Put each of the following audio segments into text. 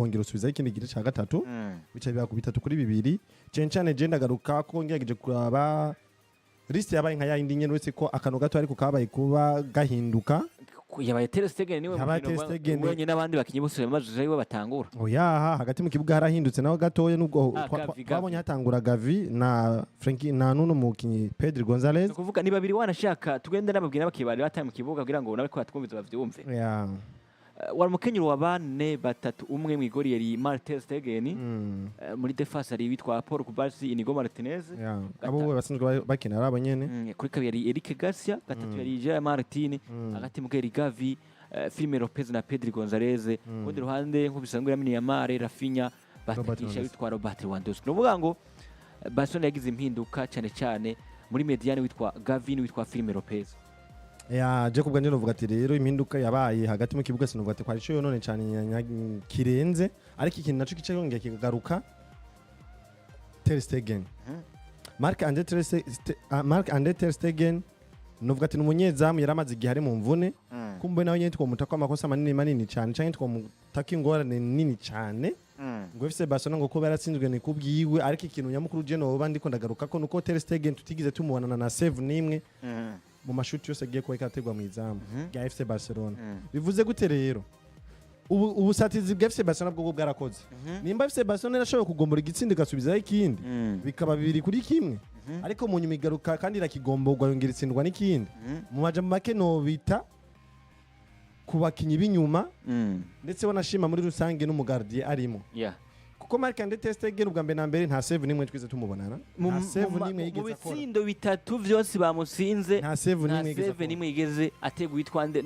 ongera usubizaho ikindi gice cya gatatu bica biba ku 3-2 cencane je ndagaruka ko ngejeje kuraba liste yabaye nka yindi nyene wese ko akano gato ariko kabaye kuba gahinduka yabaye Stegen niwe mu wenye n'abandi bakinyi bose bamaze yo batangura oya hagati mu kibuga harahindutse naho gatoye nubwo twabonye hatangura Gavi na Frankie na nuno mukinyi Pedro Gonzalez kuvuga ni babiri wanashaka tugende nababwira bakibari bataye mu kibuga kugira ngo nawe ko atwumviza bavyumve wari mukenyero wa bane batatu umwe mu igori yari Stegen muri defense ari bitwa Paul Kubasi Inigo Martinez abo basanzwe bakina arabo nyene kuri kabiri yari Eric Garcia gatatu yari Jean Martin hagati mu geri Gavi Firme Lopez na Pedro Gonzalez kundi ruhande nko bisanzwe yamini ya Mare Rafinha batakisha bitwa Robert Lewandowski novuga ngo Barcelona yagize impinduka cyane muri mediane witwa Gavi witwa Firme Lopez Jacob Ganje novuga ati rero impinduka yabaye hagati mu kibuga sinovuga ati kwari cyo yonone cyane kirenze ariko ikintu naco kice yongeye kigagaruka Ter Stegen Marc-André Ter Stegen novuga ati numunyezamu yaramaze igihari mu mvune kumbe nawe nyine twomutaka amakosa manini cyane cyane twomutaka ingorane nini cyane ngo FC Barcelona ngo ko baratsinzwe ni kubwiwe ariko ikintu nyamukuru je no bandi ko ndagaruka ko nuko Ter Stegen tutigize tumubonana na save nimwe mu mashuti yose agiye kuba ikategwa mu izamu ya FC Barcelona bivuze gute rero ubusatizi bwa FC Barcelona bwo bwarakoze nimba FC Barcelona irashoboye kugombora igitsindi gasubizaho ikindi bikaba 2-1 ariko mu nyuma igaruka kandi irakigomborwa yongera itsindwa n'ikindi mu majambo make no bita kubakinyi b'inyuma ndetse wanashima muri rusange n'umugardier arimo kuko Marc-André Ter Stegen ubwa mbere na mbere nta save nimwe twize tumubonana nta save nimwe yigeze akora mu bitsindo bitatu byose bamusinze nta save nimwe yigeze ateguye twande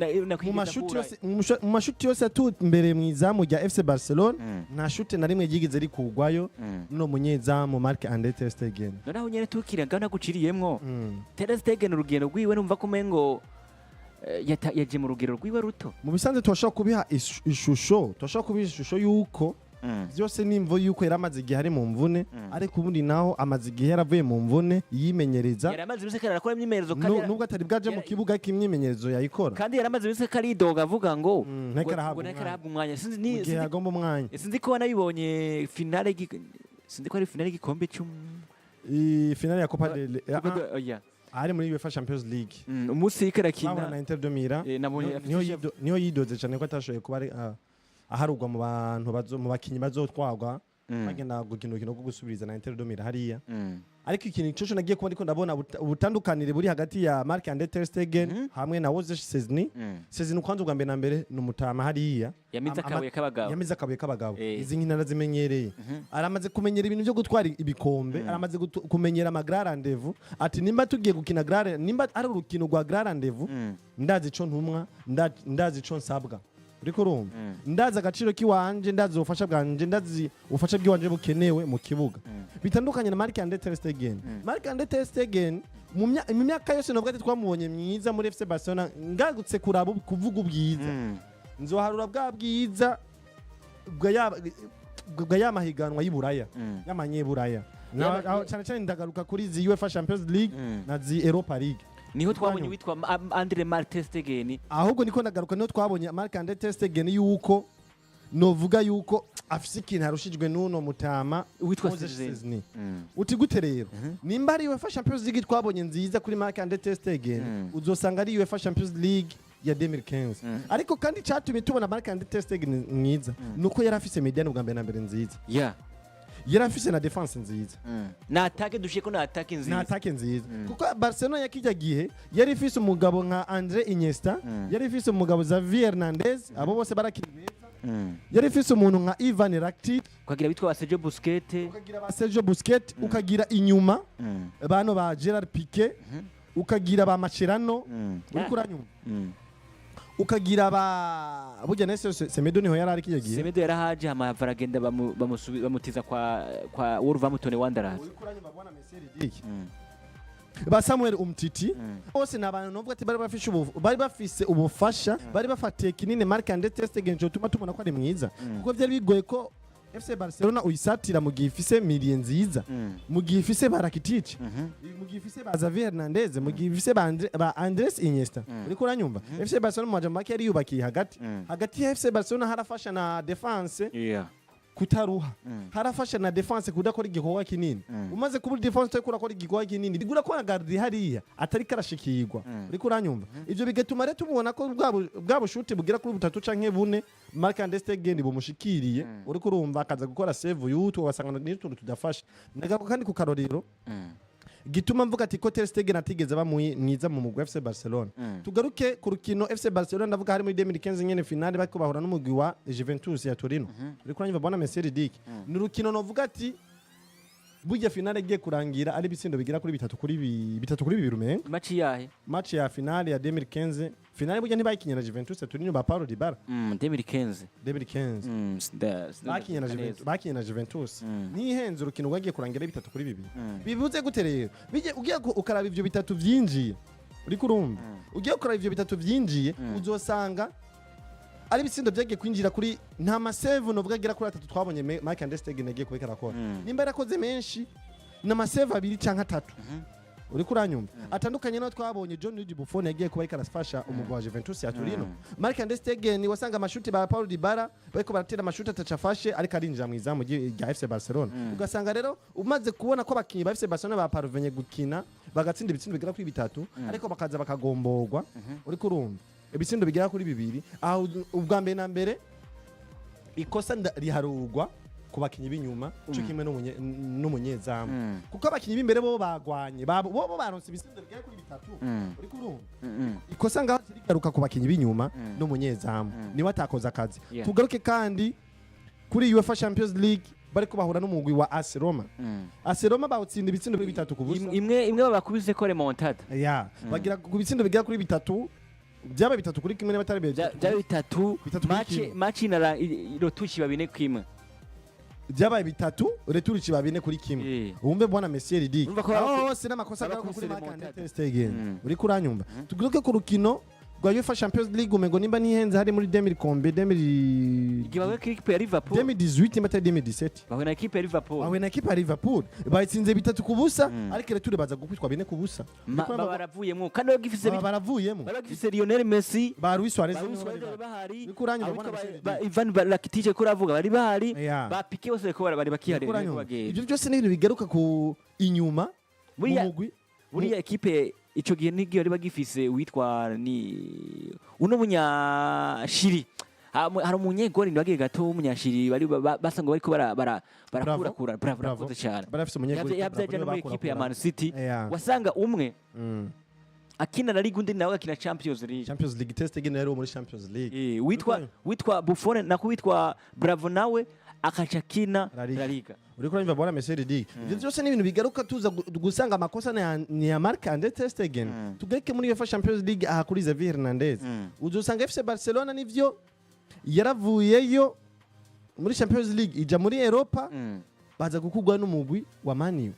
mu mashuti yose atumbere mu izamu rya FC Barcelona nta shuti na rimwe yigeze rikugwayo no munyezamu Marc-André Ter Stegen noneho nyene tukiraga naguciriyemwo Ter Stegen urugendo rwiwe numva ko mengo yaje mu rugero rwiwe ruto mu bisanzwe toshaka kubiha ishusho yuko byose nimvo yuko yaramaze igihe ari mu mvune ariko ubundi naho amaze igihe yaravuye mu mvune yimenyereza yaramaze bise kara akora imyimenyerezo kandi nubwo atari bwaje mu kibuga k'imyimenyerezo yayikora kandi yaramaze bise kari doga avuga ngo ntakarahabwa umwanya sinzi yagomba umwanya sinzi ko nabibonye finale sinzi ko ari finale gikombe finale ya Copa del ari muri UEFA Champions League umunsi ikarakina na Inter de Milan niyo yidoze cyane ko atashoboye kuba ari aharugwa mu bantu mu bakinyi bazotwagwa bagenda gukina urukino rwo gusubiriza na Inter de Milan hariya ariko ikintu cyo nagiye kuba ndiko ndabona ubutandukanire buri hagati ya Marc-André Ter Stegen hamwe na Wojciech Szczesny kwanza ubwa mbere na mbere n'umutama hariya yamize akabuye k'abagabo izi nkina nazimenyereye aramaze kumenyera ibintu byo gutwara ibikombe aramaze kumenyera amagrand rendez-vous ati nimba tugiye gukina nimba ari urukino rwa grand rendez-vous ndazi ico ntumwa ndazi ico nsabwa uriko urumva ndazi agaciro kiwanje ndazi ubufasha bwanje ndazi ubufasha bw'iwanje bukenewe mu kibuga bitandukanye na Marc-André Ter Stegen Marc-André Ter Stegen mu myaka yose nubwo twamubonye myiza muri FC Barcelona ngagutse kuraba kuvuga ubwiza nzoharura bwa bwiza bwa yamahiganwa y'Iburaya y'amanyeburaya cyane ndagaruka kuri zi UEFA Champions League na zi Europa League niho twabonye witwa Marc-André Ter Stegen ahubwo niko ndagaruka niho twabonye Marc-André Ter Stegen yuko novuga yuko afise ikintu harushijwe nuno mutama witwa Szczesny uti gute rero nimba ari UEFA Champions League twabonye nziza kuri Marc-André Ter Stegen uzosanga ari UEFA Champions League ya 2015 ariko kandi cyatumye tubona Marc-André Ter Stegen mwiza nuko yari afise mediane ubwa mbere na mbere nziza yari afise na defense nziza na attaque dushiko na attaque nziza kuko Barcelona yakijya gihe yari ifise umugabo nka André Iniesta yari ifise umugabo Xavi Hernandez abo bose barakiri neza yari ifise umuntu nka Ivan Rakitic ukagira bitwa Sergio Busquets ukagira inyuma bano ba Gerard Piqué ukagira ba Mascherano uri kuranyuma ukagira ba burya nese Semedo niho yarari kiyagiye Semedo yarahaje amava aragenda bamutiza kwa Wolverhampton Wanderers ba Samuel Umtiti bose nabantu novuga ati bari bafise ubufasha bari bafatiye kinini Marc-André Ter Stegen cyo tuma tubona ko ari mwiza kuko byari bigoye ko FC Barcelona uyisatira mu gihe ifise miliye nziza mu gihe ifise ba Rakitic mu gihe ifise ba Xavi Hernandez mu gihe ifise ba Andres Iniesta uriko uranyumva FC Barcelona mu majambo make yari yubakiye hagati ya FC Barcelona harafasha na defense kutaruha harafasha na defense kudakora igikorwa kinini umaze kubura defense cyo kurakora igikorwa kinini bigura ko agardi hariya atari karashikirwa uri kuranyumva ivyo bigatuma rero tubona ko bwa bushuti bugira kuri butatu canke bune Mark and Stegen bumushikiriye uri kurumva akaza gukora save yutu wasanga n'utuntu tudafasha nagako kandi ku karorero gituma mvuga ati ko Ter Stegen atigeze bamwiza mu mugwi FC Barcelona tugaruke ku rukino FC Barcelona ndavuga hari muri 2015 nyene finale bako bahura n'umugwi wa Juventus ya Torino uri kuranyumva bona Messi Dick ni rukino novuga ati burya finale igiye kurangira ari bitsindo bigira kuri bitatu kuri bibiri umenye match ya finale ya 2015 finale burya ntibayikinyana Juventus ya Torino ba Paulo Dybala 2015 bakinyana Juventus nihenze urukino rwagiye kurangira bitatu kuri bibiri bivuze gute rero ugiye ukaraba ivyo bitatu vyinjiye uri kurumva ugiye ukaraba ivyo bitatu vyinjiye uzosanga ari bitsindo byagiye kwinjira kuri nta masave novuga gira kuri 3 twabonye Mark and Stegen yagiye kubeka rakora nimba yarakoze menshi na masave 2 canke 3 uri kuranyumva atandukanye no twabonye John Luigi Buffon yagiye kubeka rasfasha umugwa wa Juventus ya Torino Mark and Stegen wasanga amashuti ba Paulo Dybala bariko baratera amashuti atacafashe ariko arinjira mu izamu rya FC Barcelona ugasanga rero umaze kubona ko abakinyi ba FC Barcelona baparuvenye gukina bagatsinda ibitsindo bigira kuri bitatu ariko bakaza bakagomborwa uri kurumva ibitsindo bigira kuri bibiri aho ubwa mbere na mbere ikosa riharurwa ku bakinyi b'inyuma cyo kimwe n'umunyezamu kuko abakinyi b'imbere bo bagwanye bo baronse ibitsindo bigira kuri bitatu uri kurumva ikosa ngaho rigaruka ku bakinyi b'inyuma n'umunyezamu niwe atakoza akazi tugaruke kandi kuri UEFA Champions League bari kubahura n'umugwi wa AS Roma bawutsinda ibitsindo bitatu ku busa imwe babakubise ko remontada bagira ku bitsindo bigira kuri bitatu byaba bitatu kuri kimwe n'abatari byaba bitatu match na rotushi babine kimwe byabaye bitatu returuci babine kuri kimwe umve bwana Messi Dick hose n'amakosa kuri Mark and Stegen uri kuranyumva tuguruke ku rukino rwa UEFA Champions League umengo nimba nihenze hari muri 2018 mbata 2017 bawe na equipe ya Liverpool bayitsinze bitatu ku busa ariko reture baza gukwitwa bine ku busa baravuyemo kandi bagifise Lionel Messi ba Luis Suarez bahari Ivan Rakitic ko ravuga bari bahari ba Pique bose ko bari bakiharira ibyo byose ni ibintu bigaruka ku inyuma mu mugwi buriya equipe ico gihe nigiye ari bagifise witwa ni uno munyashiri hari umunyegori bagiye gato umunyashiri bari basanga bariko barakura bravo cyane barafise umunyegori yabyaje no muri equipe ya Man City wasanga umwe akina na Ligue undi nawe akina Champions League test again rero muri Champions League witwa Buffon na kuwitwa Bravo nawe akaca kina La Liga uri kuranyumva bwana Messi Dick ivyo byose ni ibintu bigaruka tuza gusanga amakosa ni ya Mark and Stegen tugeke muri UEFA Champions League aha kuri Xavi Hernandez uzosanga FC Barcelona nivyo yaravuyeyo muri Champions League ija muri Europa baza gukugwa n'umugwi wa Man U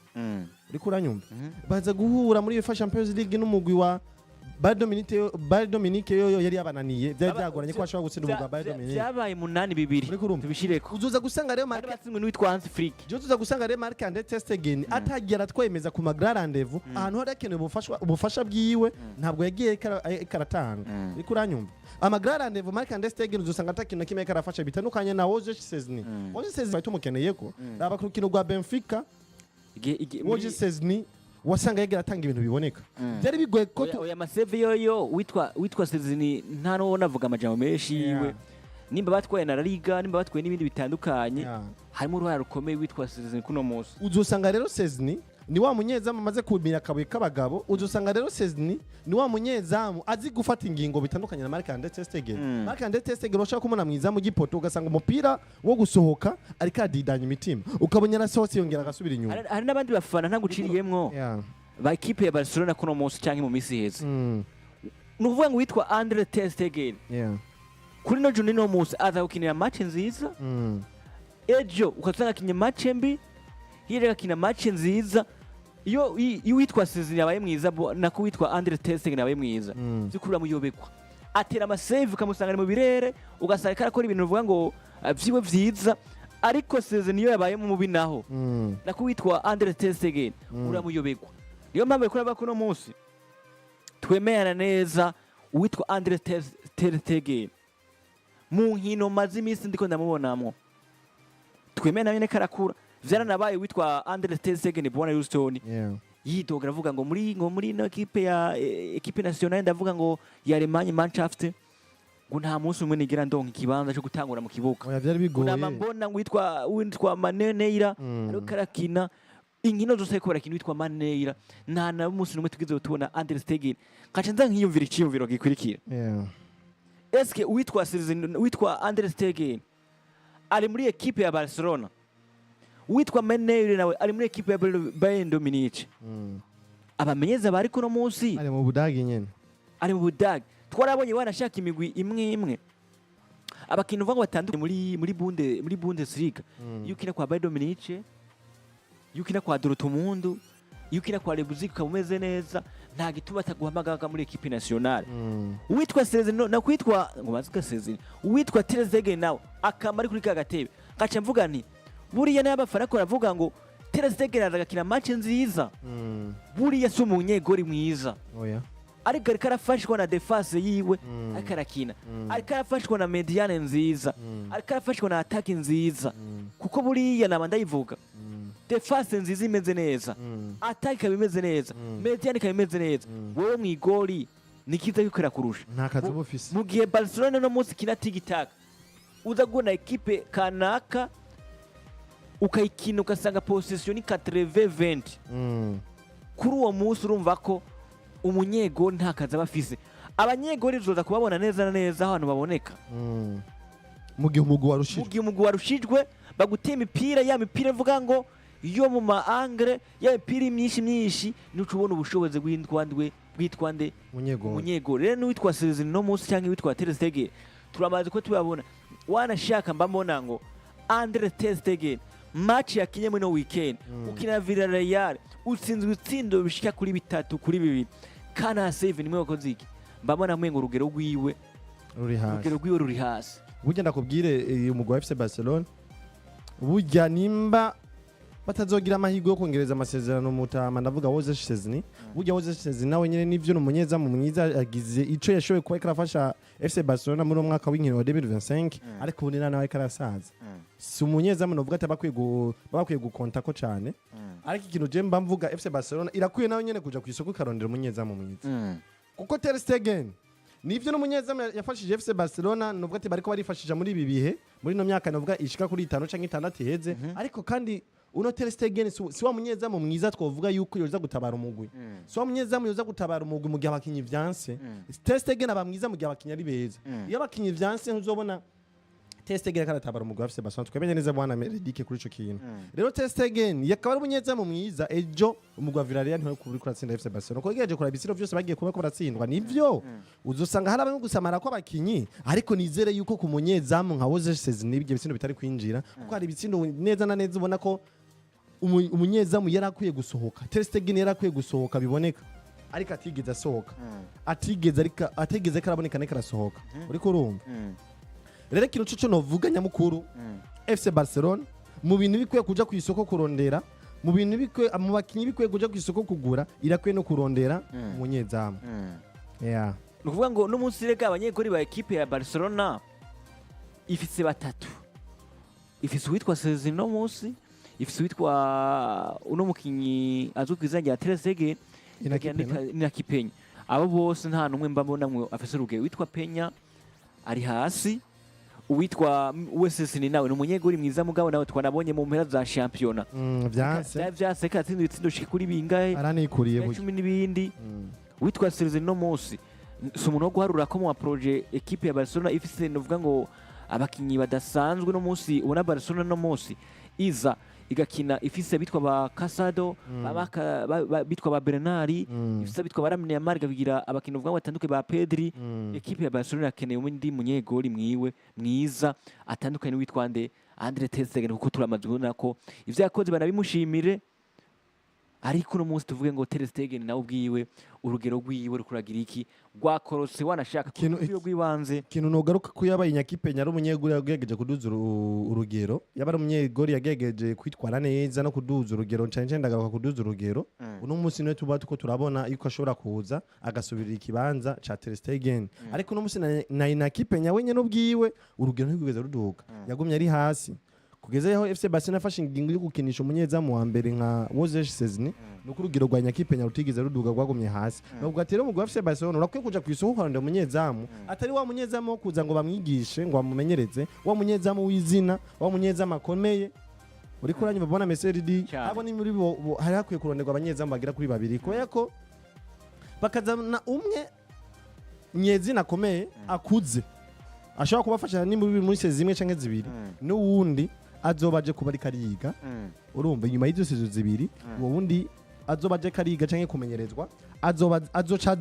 uri kuranyumva baza guhura muri UEFA Champions League n'umugwi wa Bayern Dominique yo yari yabananiye byagoranye ko ashobora gutsinda umugwa Bayern Dominique byabaye 8-2 tubishireko uzuza gusanga rero Mark batsinwe n'uwitwa Hans Flick uzuza gusanga rero Mark and Stegen atagira twemeza ku grand rendez-vous ahantu hari akenewe ubufasha bwiwe ntabwo yagiye karatanga uri kuranyumva grand rendez-vous Mark and Stegen uzusanga atakintu kimwe karafasha bitandukanye na Oje Szczesny bayitumukeneye ko raba ku rukino rwa Benfica Oje Szczesny wasanga yegera atanga ibintu biboneka byari bigoye ko oya maseve yoyo witwa Szczesny nta no navuga amajambo menshi yiwe nimba batwaye na La Liga nimba batwaye n'ibindi bitandukanye harimo uruhare rukomeye witwa Szczesny kuno munsi uzosanga rero Szczesny ni wa munyezamu amaze kumira kabuye k'abagabo uzosanga rero Szczesny ni wa munyezamu azi gufata ingingo bitandukanye na Mark and Stegen Mark and Stegen bashaka kumona mwizamu gipoto ugasanga umupira wo gusohoka ariko adidanya imitima ukabonye na Sosi yongera agasubira inyuma hari n'abandi bafana ntaguciriyemwo ba equipe ya Barcelona kuno munsi cyangwa mu misi heza nuvuga ngo witwa Andre Ter Stegen kuri no juni no munsi aza gukinira match nziza ejo ukasanga kinye match mbi hirega kina match nziza iyo witwa Szczesny yabaye mwiza nako witwa Andre Ter Stegen yabaye mwiza zikura muyobekwa atera amasave ukamusanga mu birere ugasanga karakora ibintu uvuga ngo vyiwe vyiza ariko Szczesny iyo yabaye mu mubi naho nako witwa Andre Ter Stegen uramuyobekwa niyo mpamvu kuri abakuno munsi twemerana neza uwitwa Andre Ter Stegen mu nkino mazi imisi ndiko ndamubonamo twemeye nawe ne karakura vyaranabaye witwa Andre ter Stegen bona Houston yidoga avuga ngo muri no equipe nationale ndavuga ngo ya Allemagne Mannschaft ngo nta munsi umwe nigira ndonka ikibanza cyo gutangura mu kibuga oya byari bigoye mbona ngo witwa Maneira ariko karakina inkino zose ko barakina witwa Maneira nta na munsi numwe tugize tubona Andre Stegen kaca nza nkiyumvira ikiyumviro gikurikira eske witwa Andre Stegen ari muri equipe ya Barcelona witwa Maneira nawe ari muri equipe ya Bayern Munich abamenyeza bari kuno munsi ari mu Budagi nyene ari mu Budagi twarabonye wanashaka imigwi imwe abakintu vango batandukanye muri Bundesliga yukina kwa Bayern Munich yukina kwa Dortmund yukina kwa Leipzig kameze neza nta gituba taguhamagaga muri equipe nationale witwa Stegen na kwitwa ngo bazika Stegen witwa ter Stegen nawe akamari kuri kagatebe gaca mvuga nti buriya n'abafana ko ravuga ngo ter Stegen azagakina match nziza buriya si umunyegori mwiza oya ariko arafashwa na defense yiwe ariko arakina ariko arafashwa na mediane nziza ariko arafashwa na attack nziza kuko buriya naba ndayivuga defense nziza imeze neza attack imeze neza mediane imeze neza wowe mwigori nikiza yukira kurusha nta kazi bufise mu gihe Barcelona no munsi kina tigitaka uza gona equipe kanaka ukayikina ugasanga possession 80-20 kuri uwo munsi urumva ko umunyegori nta kazi abafise abanyegori zoza kubabona neza na neza ahantu baboneka mu gihe umugwi warushijwe bagutema imipira ya mipira mvuga ngo yo mu maangre ya mipira myinshi n'ucubona ubushobozi bwitwande umunyegori rero n'uwitwa Stegen no munsi cyangwa witwa ter Stegen turamaze ko tubabona wanashaka mbamona ngo Andre ter Stegen match yakinye muri no weekend ukina Villarreal utsinzwe itsindo bishika kuri 3-2 kana save nimwe wakoziki mbabona mwengo urugero rwiwe ruri hasi burya ndakubwire umugwi wa FC Barcelona burya nimba batazogira amahirwe yo kongereza amasezerano mutama ndavuga woze Szczesny burya woze Szczesny nawe nyene nivyo n'umunyeza mu mwiza agize ico yashoboye kuba karafasha FC Barcelona muri mwaka w'inkino wa 2025 ariko ubu nawe karasaza si umunyeza mu vuga bakwiye gukonta ko cyane ariko ikintu je mba mvuga FC Barcelona irakwiye nawe nyene kuja ku isoko karondera umunyeza mu mwiza kuko ter Stegen nivyo n'umunyeza yafashije FC Barcelona nuvuga ati bariko barifashija muri ibi bihe muri no myaka navuga ishika kuri 5 canke 6 iheze ariko kandi uno ter Stegen si wa munyeza mu mwiza twovuga yuko yoza gutabara umugwi si wa munyeza mu yoza gutabara umugwi mu gihe abakinyi vyanse ter Stegen abamwiza mu gihe abakinyi ari beza iyo abakinyi vyanse ntuzobona ter Stegen karatabara umugwi wa FC Barcelona twamenye neza bwana Meredike kuri ico kintu rero ter Stegen yakaba ari umunyeza mu mwiza ejo umugwi wa Villarreal ntiwe kuri kuratsinda FC Barcelona ko geje kora bisiro byose bagiye kuba ko baratsindwa nivyo uzosanga hari abantu gusamara ko abakinyi ariko nizere yuko ku munyezamu nka woze Szczesny ibyo bitsindo bitari kwinjira kuko hari ibitsindo neza na neza ubona ko umunyezamu yarakwiye gusohoka ter Stegen yarakwiye gusohoka biboneka ariko atigeze asohoka atigeze karaboneka ne karasohoka uriko urumva rero kintu cyo novuga nyamukuru FC Barcelona mu bintu bikwiye kuja ku isoko kurondera mu bintu bikwiye mu bakinyi bikwiye kuja ku isoko kugura irakwiye no kurondera umunyezamu nukuvuga ngo n'umunsi rega abanyegori ba equipe ya Barcelona ifise batatu ifise witwa Stegen no munsi ifise witwa uno mukinyi azwi kwizina rya ter Stegen ina Kipenya abo bose nta numwe mbabona mwe afise urugero witwa Penya ari hasi uwitwa Szczesny nawe n'umunyegori mwiza mugabo nawe twanabonye mu mpera za championa vyase katsinda itsindo shikuri bingahe aranikuriye 10 n'ibindi witwa Stegen no munsi sumuntu wo guharura ko mu projet equipe ya Barcelona ifise novuga ngo abakinyi badasanzwe no munsi ubona Barcelona no munsi iza igakina ifise bitwa ba Casado bitwa ba Bernard ifise bitwa ba Lamine Yamal gabigira abakinyi uvuga ngo batanduke ba Pedri equipe ya Barcelona yakeneye umundi munyegori mwiza atandukanye witwa Andre ter Stegen kuko turamaze kubona ko ivyo yakoze banabimushimire ariko no munsi tuvuge ngo ter Stegen nawe ubwiwe urugero rwiwe rukuragira iki rwakorose wanashaka kubyo rwibanze kintu nogaruka ko yabaye inyakipe nyari umunyegori yagegeje kuduza urugero yabari umunyegori yagegeje kwitwara neza no kuduza urugero ncanje ndagaruka kuduza urugero uno munsi no tuba tuko turabona yuko ashobora kuza agasubirira ikibanza ca ter Stegen ariko no munsi na inakipe nyawe nyene ubwiwe urugero ntigweze ruduka yagumye ari hasi kugeza yaho FC Barcelona yafashe ingingo yo gukinisha umunyezamu wa mbere nka Wozesh Szczesny nuko urugero rwa Nyakipe Nyarutigeze ruduga rwagumye hasi nubwo atero mu FC Barcelona urakwiye kuja kwisoko harande umunyezamu atari wa munyezamu wo kuza ngo bamwigishe ngo bamumenyereze wa munyezamu w'izina wa munyezamu akomeye uri kuranye babona Meseridi abo ni muri hari hakwiye kuronderwa abanyezamu bagira kuri babiri kubera ko bakazana umwe nyezina akomeye akuze ashobora kubafasha ni muri sezi zimwe canke zibiri n'uwundi azobaje kuba ari kariga urumva inyuma y'izo sezo zibiri uwo wundi azobaje kariga canke kumenyerezwa azoca